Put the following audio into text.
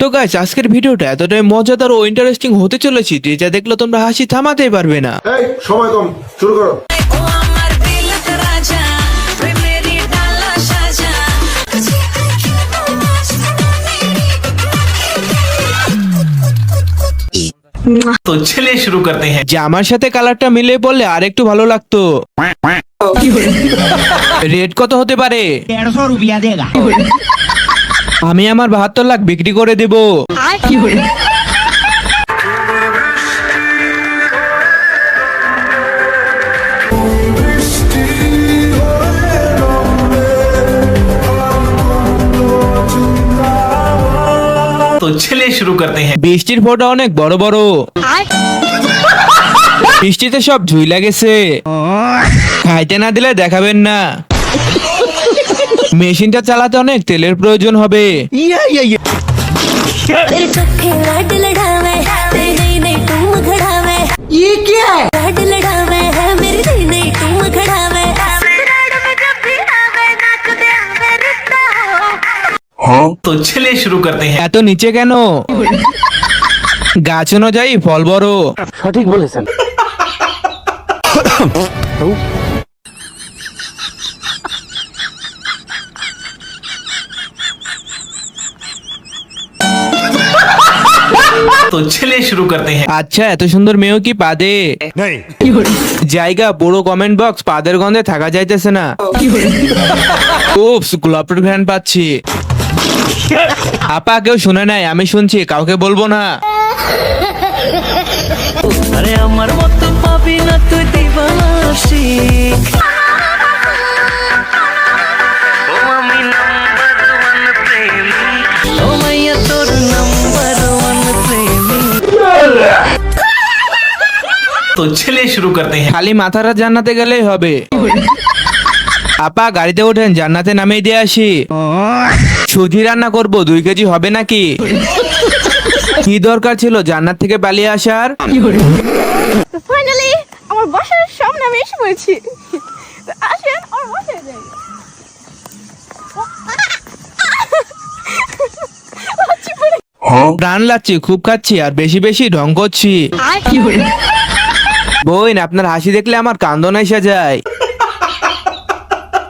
তো গাইস আজকের ভিডিওটা এতটাই মজাদার ও ইন্টারেস্টিং হতে চলেছে যে যা দেখলে তোমরা হাসি থামাতেই পারবে না। এই সময় কম, শুরু করো। तो चलिए शुरू करते हैं। যে আমার সাথে কালারটা মিলে পড়লে আর একটু ভালো লাগতো। রেট কত হতে পারে? 150 रुपया देगा। আমি আমার 72 লাখ বিক্রি করে দেব। तो चलिए शुरू करते हैं। বৃষ্টির ফোঁটা অনেক বড় বড়। বৃষ্টিতে সব ঝুই লাগেছে। খাইতে না দিলে দেখাবেন না। মেশিনটা চালাতে অনেক তেলের প্রয়োজন হবে। तेरे चोखे लाड लड़ावे तेरे नहीं तुम घड़ावे ये क्या है? लाड लड़ावे है मेरी नहीं नहीं तुम घड़ावे ससुराल में जब भी आवे नाच दे आवे रिश्ता हो तो चलिए शुरू करते हैं। এত নিচে কেন? গাছ অনুযায়ী ফল বড়। तो चलिए शुरू करते हैं। আচ্ছা এত সুন্দর মেয়েও কি পাদে? জায়গা পুরো কমেন্ট বক্স পাদের গন্ধে থাকা যাইতেছে না। উপস গোলাপের ঘ্রাণ পাচ্ছি। আপা কেউ শুনে নাই, আমি শুনছি, কাউকে বলবো না। अरे अमर मत पाबी ना तू दीवाना आशिक ओ मम्मी नंबर 1 प्रेमी ओ मैया तोर नंबर 1 प्रेमी तो चलिए शुरू करते हैं। খালি মাথাটা জান্নাতে গেলেই হবে। আপা গাড়িতে ওঠেন, জান্নাতে নামিয়ে দিয়ে আসি। সুজি রান্না করব, 2 কেজি হবে নাকি? কি দরকার ছিল জান্নাত থেকে পালিয়ে আসার? তো ফাইনালি আমার বাসার সামনে আমি এসে পড়েছি। তো আসেন আমার বাসায় যাই। প্রাণ লাগছে, খুব খাচ্ছি আর বেশি বেশি ঢং করছি। বোন আপনার হাসি দেখলে আমার কান্দন এসে যায়।